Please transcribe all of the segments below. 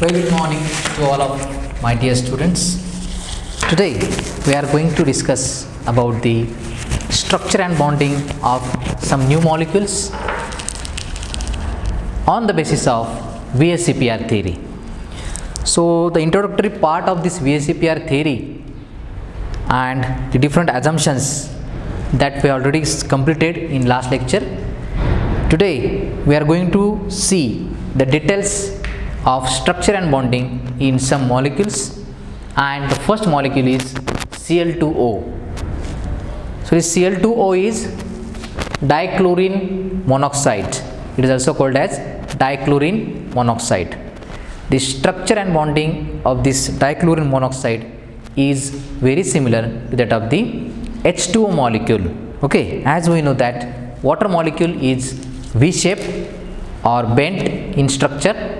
Very good morning to all of my dear students. Today we are going to discuss about the structure and bonding of some new molecules on the basis of VSEPR theory. So the introductory part of this VSEPR theory and the different assumptions that we already completed in last lecture. Today we are going to see the details of structure and bonding in some molecules, and the first molecule is Cl2O. So this Cl2O is dichlorine monoxide. It is also called as dichlorine monoxide. The structure and bonding of this dichlorine monoxide is very similar to that of the H2O molecule. Okay, as we know that water molecule is V-shaped or bent in structure.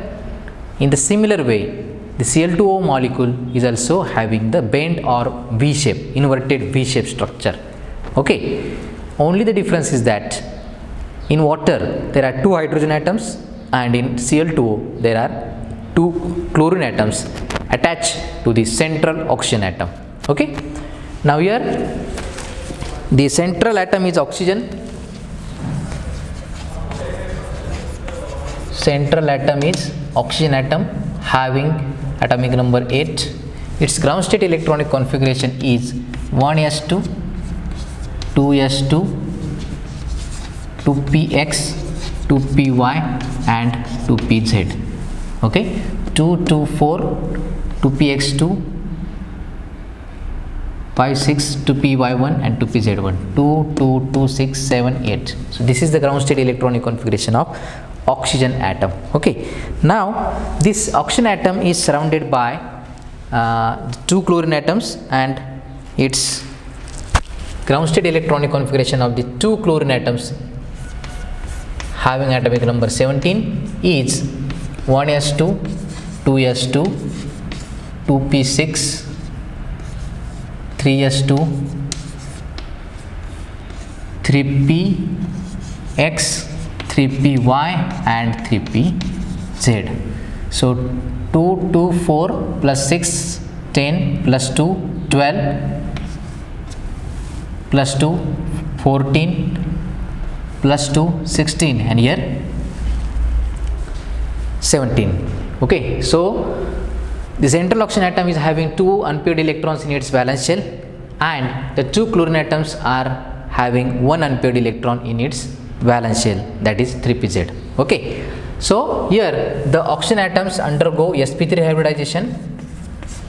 In the similar way, the Cl2O molecule is also having the bent or V-shape, inverted V-shape structure. Okay, only the difference is that in water there are two hydrogen atoms, and in Cl2O there are two chlorine atoms attached to the central oxygen atom. Okay, now here the central atom is oxygen. Central atom is oxygen atom having atomic number 8. Its ground state electronic configuration is 1s2, 2s2, 2px, 2py and 2pz. Okay, 2, 2, 4, 2px2, 5, 6, 2py1 and 2pz1, 2, 2, 2, 6, 7, 8. So this is the ground state electronic configuration of oxygen atom. Okay, now this oxygen atom is surrounded by two chlorine atoms, and its ground state electronic configuration of the two chlorine atoms having atomic number 17 is 1s2, 2s2, 2p6, 3s2, 3px, 3py and 3pz. So 2, 2, 4 plus 6, 10 plus 2, 12 plus 2, 14 plus 2, 16, and here 17. Okay, so the central oxygen atom is having two unpaired electrons in its valence shell, and the two chlorine atoms are having one unpaired electron in its valence shell, that is 3pz. Okay, so here the oxygen atoms undergo Sp3 hybridization.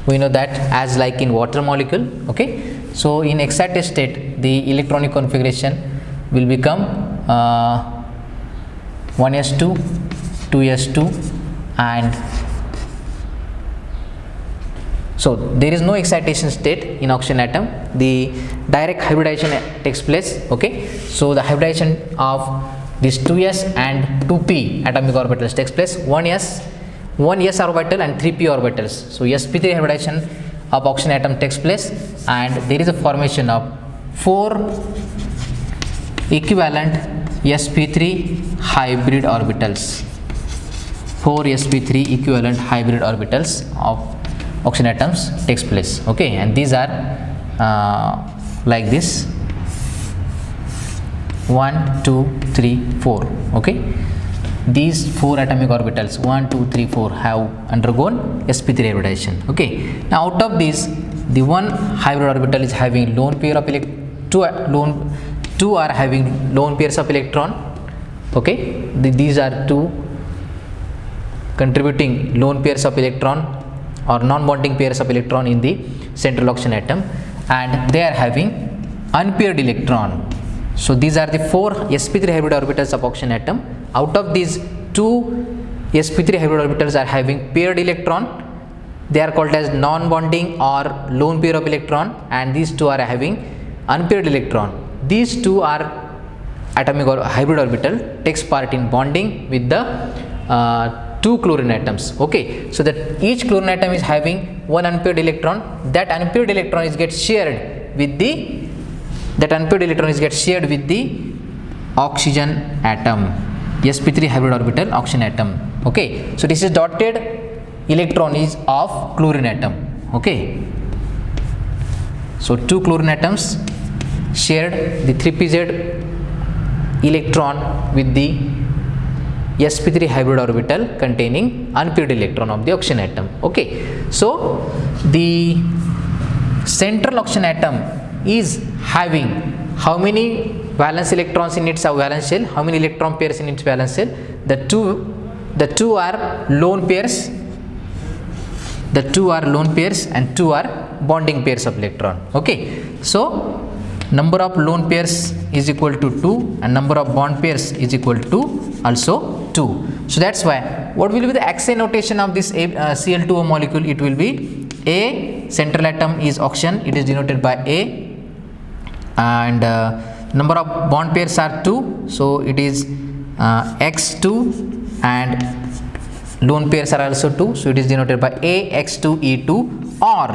We know that as like in water molecule. Okay, so in excited state the electronic configuration will become 1s2, 2s2 and so there is no excitation state in oxygen atom. The direct hybridization takes place. Okay, so the hybridization of these 2s and 2p atomic orbitals takes place. 1s orbital and 3p orbitals. So Sp3 hybridization of oxygen atom takes place, and there is a formation of 4 equivalent Sp3 hybrid orbitals. 4 Sp3 equivalent hybrid orbitals of oxygen atoms takes place. Okay, and these are like this: 1, 2, 3, 4. Okay, these 4 atomic orbitals 1, 2, 3, 4 have undergone Sp3 hybridization. Okay, now out of these, the one hybrid orbital is having lone pair of two are having lone pairs of electron. Okay, these are two contributing lone pairs of electron or non-bonding pairs of electron in the central oxygen atom, and they are having unpaired electron. So these are the 4 Sp3 hybrid orbitals of oxygen atom. Out of these, 2 Sp3 hybrid orbitals are having paired electron. They are called as non-bonding or lone pair of electron, and these 2 are having unpaired electron. These 2 are atomic or hybrid orbital takes part in bonding with the 2 chlorine atoms. Okay, so that each chlorine atom is having one unpaired electron. That unpaired electron is gets shared with the oxygen atom, Sp3 hybrid orbital oxygen atom. Okay, so this is dotted electron is of chlorine atom. Okay, so 2 chlorine atoms shared the 3pz electron with the Sp3 hybrid orbital containing unpaired electron of the oxygen atom. Okay, so the central oxygen atom is having how many valence electrons in its valence shell, how many electron pairs in its valence shell? The two are lone pairs, and 2 are bonding pairs of electron. Okay, so number of lone pairs is equal to 2 and number of bond pairs is equal to also 2. So that's why what will be the Xi notation of this Cl2O molecule? It will be A, central atom is oxygen, it is denoted by A, and number of bond pairs are 2, so it is X2, and lone pairs are also 2, so it is denoted by AX2E2 or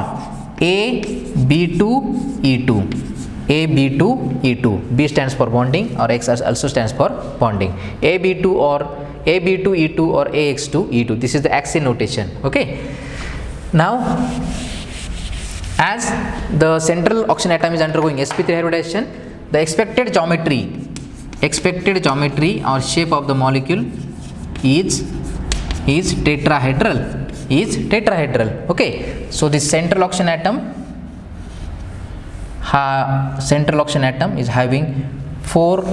AB2E2. AB2E2. B stands for bonding or X also stands for bonding. AB2 or AB2E2 or AX2E2. This is the Xi notation. Okay. Now, as the central oxygen atom is undergoing sp3 hybridization, the expected geometry or shape of the molecule is tetrahedral. Okay. So the central oxygen atom is having 4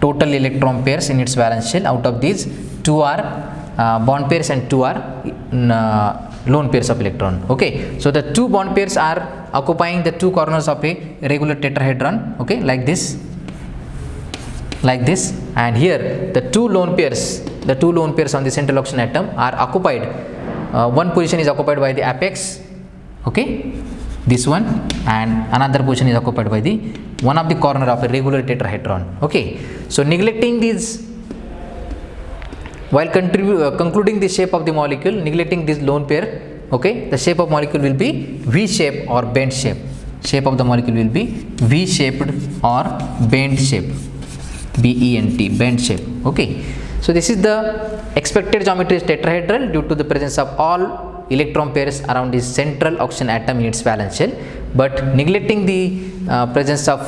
total electron pairs in its valence shell. Out of these, 2 are bond pairs and 2 are lone pairs of electron. Okay, so the 2 bond pairs are occupying the 2 corners of a regular tetrahedron. Okay, like this, and here the 2 lone pairs on the central oxygen atom are occupied. One position is occupied by the apex. Okay, this one, and another position is occupied by the one of the corner of a regular tetrahedron. Okay, so neglecting these, while concluding the shape of the molecule, neglecting this lone pair, okay, the shape of molecule will be V shape or bent shape. Shape of the molecule will be V shaped or bent shape. BENT, bent shape. Okay, so this is the expected geometry is tetrahedral due to the presence of all electron pairs around the central oxygen atom in its valence shell, but neglecting the presence of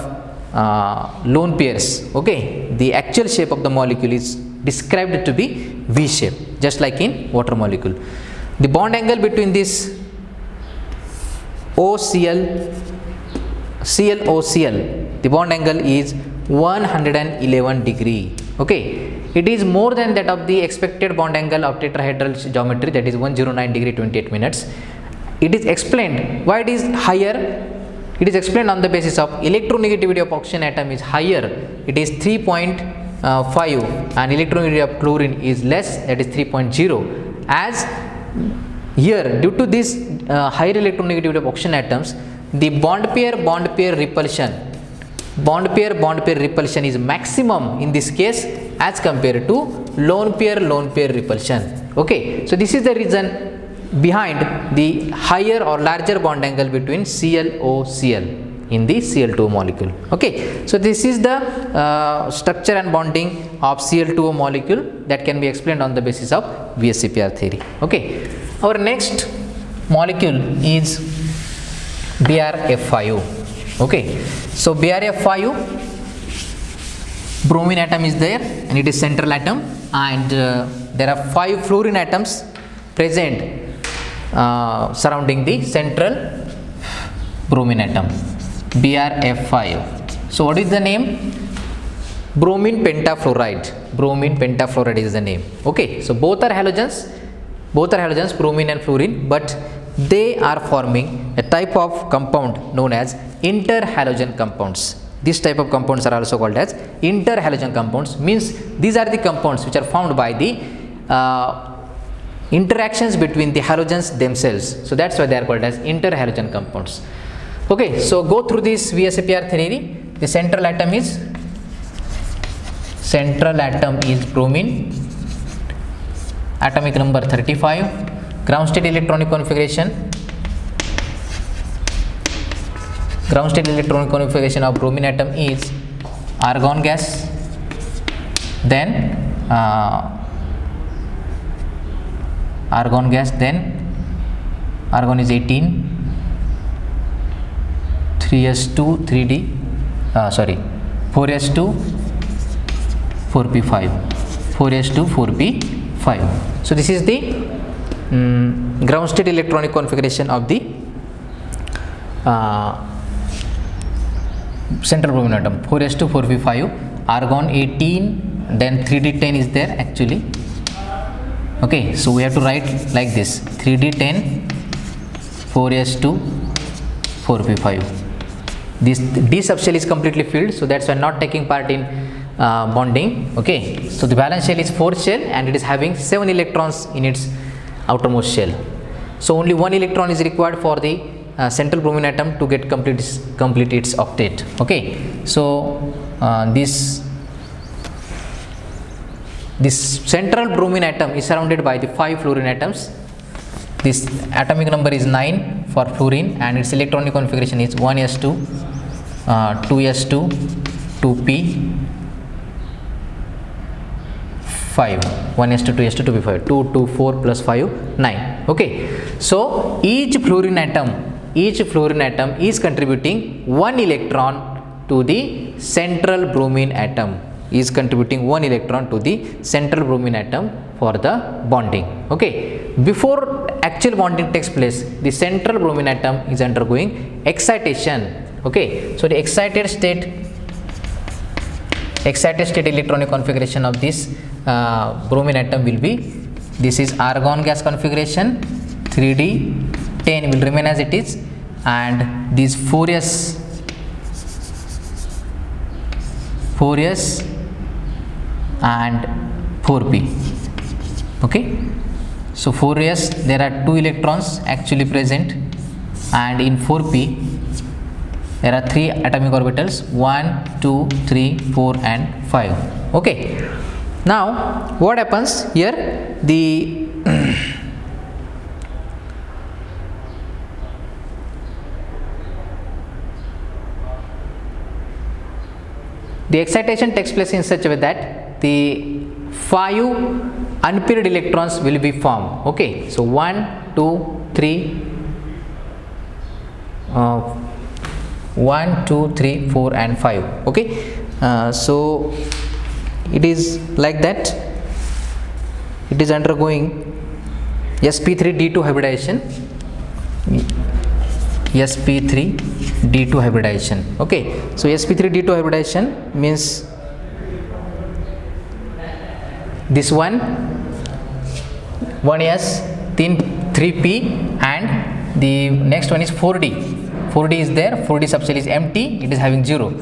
lone pairs. Okay, the actual shape of the molecule is described to be V shape, just like in water molecule. The bond angle between this ClOCl, the bond angle is 111 degree. Okay, it is more than that of the expected bond angle of tetrahedral geometry, that is 109 degree 28 minutes. It is explained why it is higher. It is explained on the basis of electronegativity of oxygen atom is higher. It is 3.5 and electronegativity of chlorine is less, that is 3.0. As here, due to this higher electronegativity of oxygen atoms, the bond pair repulsion is maximum in this case as compared to lone pair repulsion. Okay, so this is the reason behind the higher or larger bond angle between ClOCl in the Cl2O molecule. Okay, so this is the structure and bonding of Cl2O molecule that can be explained on the basis of VSEPR theory. Okay, our next molecule is BrF5. Okay, so BrF5, bromine atom is there and it is central atom, and there are 5 fluorine atoms present surrounding the central bromine atom, BrF5. So what is the name? Bromine pentafluoride. Bromine pentafluoride is the name. Okay, so both are halogens, bromine and fluorine, but they are forming a type of compound known as interhalogen compounds. This type of compounds are also called as interhalogen compounds. Means these are the compounds which are formed by the interactions between the halogens themselves. So that's why they are called as interhalogen compounds. Okay, so go through this VSEPR theory. The central atom is bromine, atomic number 35. Ground state electronic configuration of bromine atom is argon gas, then argon gas, then argon is 18, 3s2 3d 4s2 4p5, 4s2 4p5. So this is the ground state electronic configuration of the central bromine atom. 4s2 4p5, argon 18, then 3d10 is there actually. Okay, so we have to write like this: 3d10 4s2 4p5. This d subshell is completely filled, so that's why not taking part in bonding. Okay, so the valence shell is 4 shell and it is having 7 electrons in its outermost shell. So only 1 electron is required for the central bromine atom to get complete its octet. Okay, so this central bromine atom is surrounded by the 5 fluorine atoms. This atomic number is 9 for fluorine and its electronic configuration is 1s2, 2s2, 2p, 5, 1s2, 2s2, 2p5, 2, 2, 4 plus 5, 9. Okay, so each fluorine atom is contributing 1 electron to the central bromine atom, for the bonding. Okay, before actual bonding takes place, the central bromine atom is undergoing excitation. Okay, so the excited state electronic configuration of this bromine atom will be: this is argon gas configuration, 3d10 will remain as it is, and these 4s and 4p. Okay, so 4s there are 2 electrons actually present, and in 4p there are 3 atomic orbitals, 1, 2, 3, 4 and 5. Okay, now what happens here? The excitation takes place in such a way that the 5 unpaired electrons will be formed. Okay, so 1, 2, 3, 1, 2, 3, 4 and 5. Okay, so it is like that. It is undergoing Sp3 hybridization. Sp3 hybridization. Okay, so Sp3 hybridization means this one is 3p and the next one is 4d. 4d is there, 4d subshell is empty, it is having 0.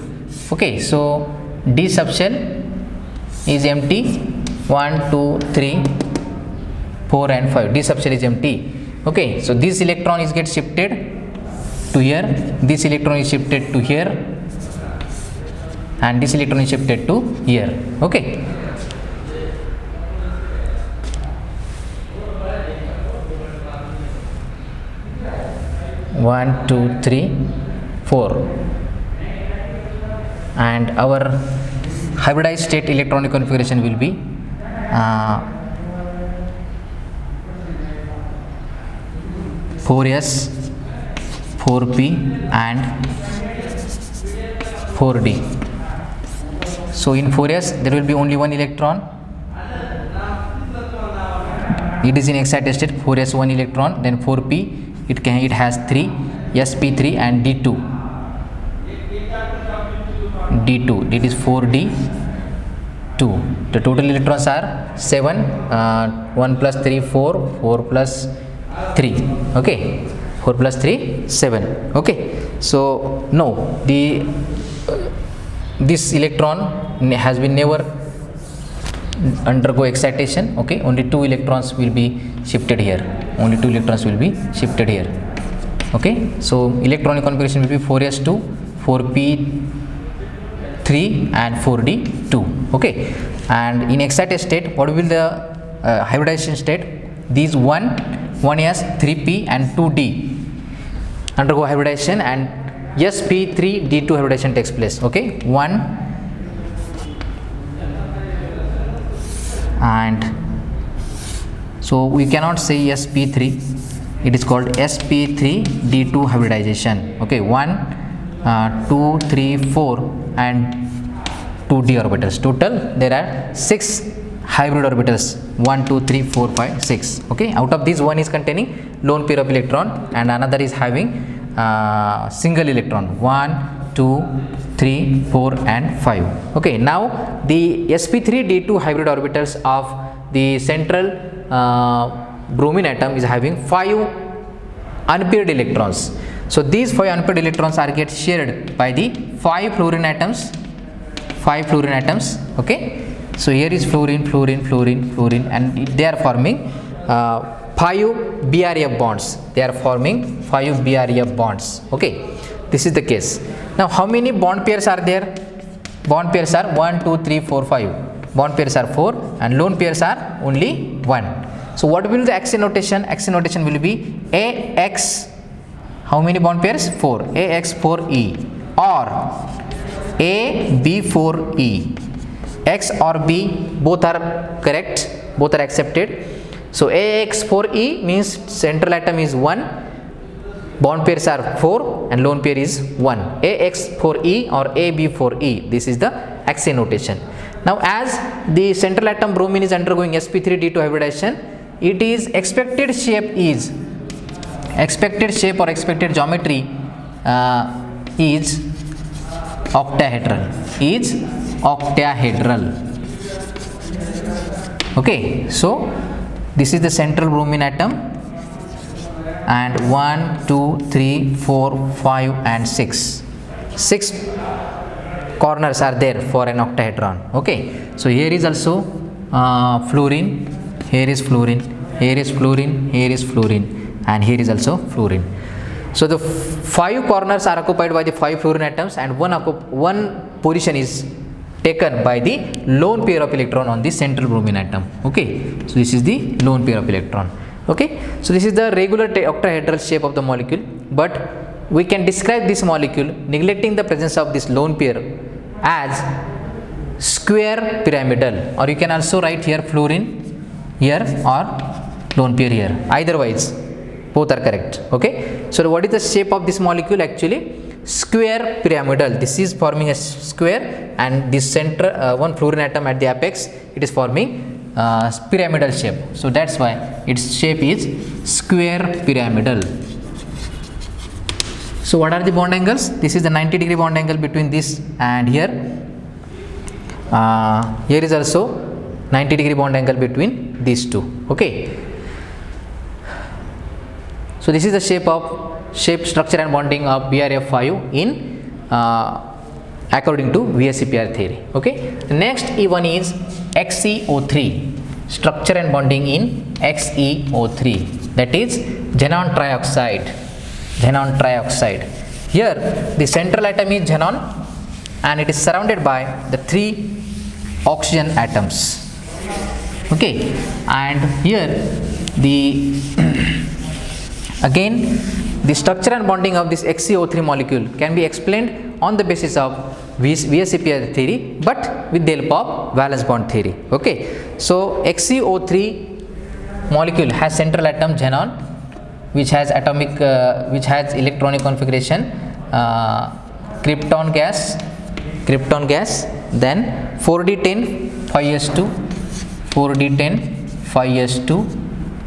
Okay, so d subshell is empty, 1, 2, 3, 4 and 5. D subshell is empty. Okay, so this electron is get shifted to here, this electron is shifted to here, and this electron is shifted to here. Okay, one, two, three, 4, and our hybridized state electronic configuration will be 4s, 4p and 4d. So in 4s there will be only 1 electron. It is in excited state, 4s 1 electron, then 4p it has 3, sp3 and d2. It is 4d2. The total electrons are 7, 1 plus 3 4, 4 plus 3. Okay, 4 plus 3 7. Okay, so no, this electron has been never undergo excitation. Okay, only 2 electrons will be shifted here. Okay, so electronic configuration will be 4s2, 4p3 and 4d2. Okay, and in excited state, what will be the hybridization state? These 1s, 3p and 2d undergo hybridization, and sp3 d2 hybridization takes place. Okay, 1 and So we cannot say sp3, it is called sp3d2 hybridization. Okay, 1 2 3 4 and 2 d orbitals. Total there are 6 hybrid orbitals, 1 2 3 4 5 6. Okay, out of these one is containing lone pair of electron and another is having single electron, 1 2 3 4 and 5. Okay, now the sp3d2 hybrid orbitals of the central bromine atom is having 5 unpaired electrons. So these 5 unpaired electrons are get shared by the 5 fluorine atoms. Okay, so here is fluorine, and they are forming 5 BrF bonds. They are forming 5 BrF bonds. Okay, this is the case. Now how many bond pairs are there? Bond pairs are 1 2 3 4 5. Bond pairs are 4 and lone pairs are only 1. So what will the axial notation? Axial notation will be AX, how many bond pairs? 4, AX4E, or AB4E. X or B both are correct, both are accepted. So AX4E means central atom is 1, bond pairs are 4 and lone pair is 1. AX4E or AB4E, this is the axial notation. Now as the central atom bromine is undergoing sp3d2 hybridization, it is expected shape or expected geometry is octahedral, Okay, so this is the central bromine atom and 1 2 3 4 5 and 6 corners are there for an octahedron. Okay, so here is also fluorine, here is fluorine, here is fluorine, here is fluorine, and here is also fluorine. So the 5 corners are occupied by the 5 fluorine atoms and one position is taken by the lone pair of electron on the central bromine atom. Okay, so this is the lone pair of electron. Okay, so this is the regular octahedral shape of the molecule, but we can describe this molecule neglecting the presence of this lone pair as square pyramidal, or you can also write here fluorine here or lone pair here, either wise both are correct. Okay, so what is the shape of this molecule? Actually square pyramidal. This is forming a square and this center one fluorine atom at the apex, it is forming pyramidal shape. So that's why its shape is square pyramidal. So what are the bond angles? This is the 90-degree bond angle between this and here. Here is also 90-degree bond angle between these two. Okay, so this is the shape, structure and bonding of BrF5 in according to VSEPR theory. Okay, the next E1 is XeO3, structure and bonding in XeO3, that is Genon Trioxide. Here the central atom is xenon and it is surrounded by the 3 oxygen atoms. Okay, and here the again the structure and bonding of this XeO3 molecule can be explained on the basis of VSEPR theory, but with the help of valence bond theory. Okay, so XeO3 molecule has central atom xenon, which has electronic configuration krypton gas, then 4d10 5s2, 4d10 5s2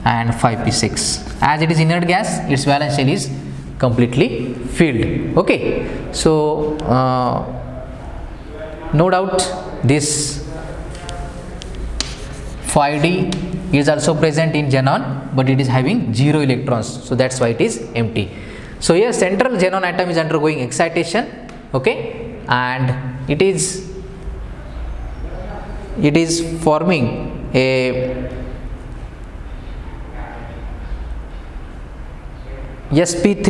and 5p6. As it is inert gas, its valence shell is completely filled. Okay, so no doubt this 5d is also present in xenon, but it is having 0 electrons, so that's why it is empty. So here central xenon atom is undergoing excitation. Okay, and it is forming a sp3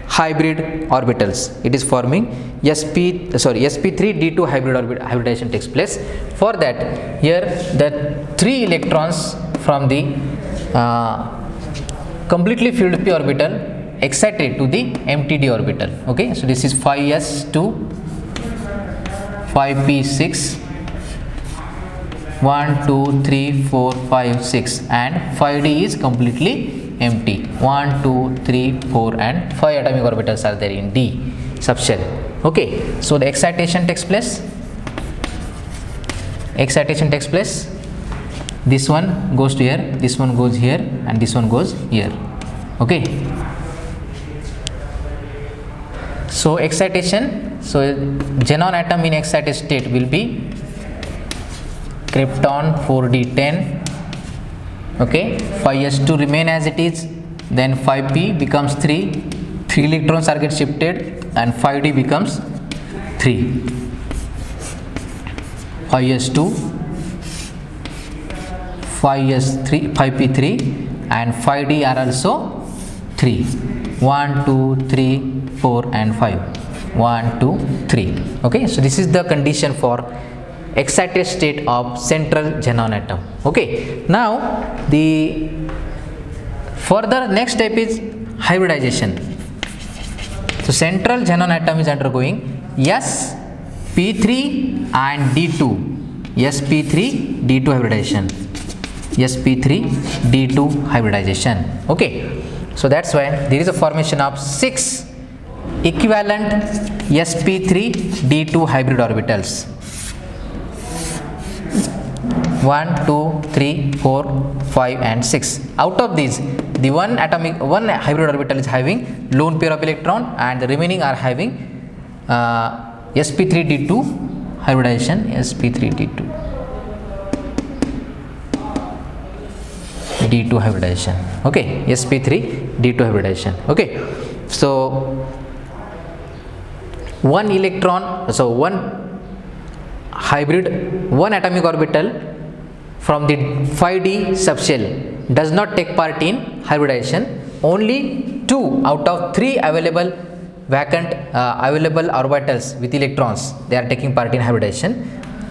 hybrid orbitals. It is forming sp3d2 hybridization takes place. For that, here the 3 electrons from the completely filled p orbital excited to the empty d orbital. Okay, so this is 5s2, 5p6, 1, 2, 3, 4, 5, 6, and 5d is completely empty. 1, 2, 3, 4, and 5 atomic orbitals are there in D subshell. Okay, so the excitation takes place. This one goes to here, this one goes here, and this one goes here. Okay. So excitation, so xenon atom in excited state will be krypton 4d10. Okay, 5s2 remain as it is, then 5p becomes 3 electrons are get shifted, and 5d becomes 3. 5s2, 5s3, 5p3, and 5d are also 3. 1, 2, 3, 4, and 5. 1, 2, 3. Okay, so this is the condition for excited state of central xenon atom. Okay, now the further next step is hybridization. So central xenon atom is undergoing Sp3 and D2, Sp3 D2 hybridization, Sp3 D2 hybridization. Okay, so that's why there is a formation of 6 equivalent Sp3 D2 hybrid orbitals. 1, 2, 3, 4, 5, and 6. Out of these, the one hybrid orbital is having lone pair of electron, and the remaining are having Sp3 D2 hybridization. Sp3 D2 hybridization. Okay, Sp3 D2 hybridization. Okay, so one electron, so one hybrid, one atomic orbital from the 5d subshell does not take part in hybridization. Only 2 out of 3 available available orbitals with electrons, they are taking part in hybridization.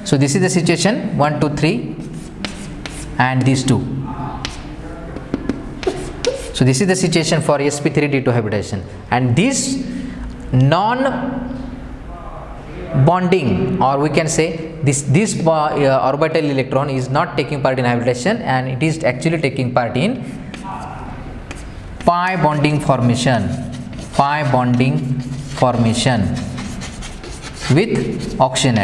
So this is the situation, 1, 2, 3, and these 2. So this is the situation for Sp3 D2 hybridization, and this non bonding, or we can say this orbital electron is not taking part in hybridization, and it is actually taking part in pi bonding formation with oxygen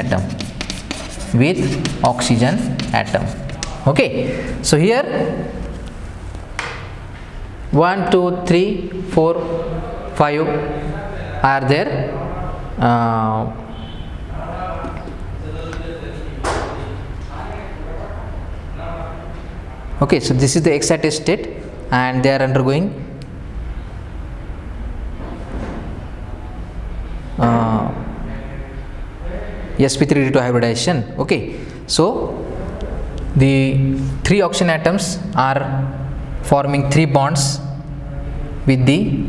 atom. Okay, so here 1, 2, 3, 4, 5 are there. Okay, so this is the excited state, and they are undergoing Sp3 D2 hybridization. Okay, so the 3 oxygen atoms are forming 3 bonds with the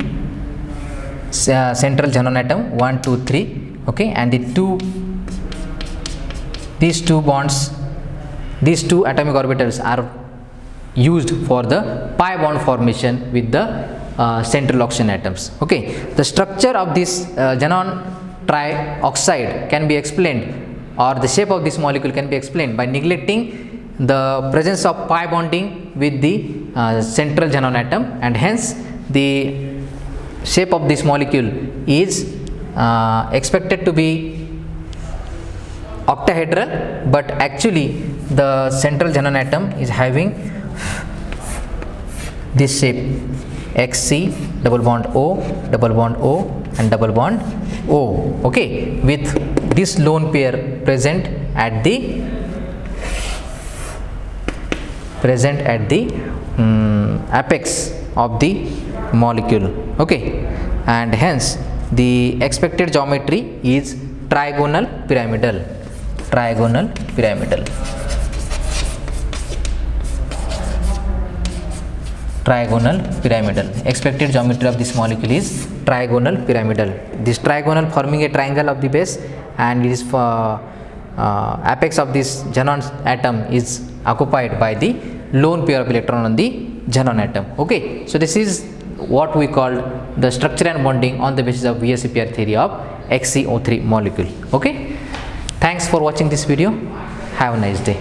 central xenon atom, 1, 2, 3. Okay, and these two bonds, these 2 atomic orbitals are used for the pi bond formation with the central oxygen atoms. Okay, the structure of this Genon Trioxide can be explained, or the shape of this molecule can be explained by neglecting the presence of pi bonding with the central xenon atom, and hence the shape of this molecule is expected to be octahedral, but actually the central xenon atom is having this shape, Xc double bond O, and double bond O. Okay, with this lone pair present at the apex of the molecule. Okay, and hence the expected geometry is trigonal pyramidal. Expected geometry of this molecule is trigonal pyramidal. This trigonal forming a triangle of the base, and it is for apex of this xenon atom is occupied by the lone pair of electron on the xenon atom. Okay, so this is what we call the structure and bonding on the basis of VSEPR theory of XeO3 molecule. Okay, thanks for watching this video. Have a nice day.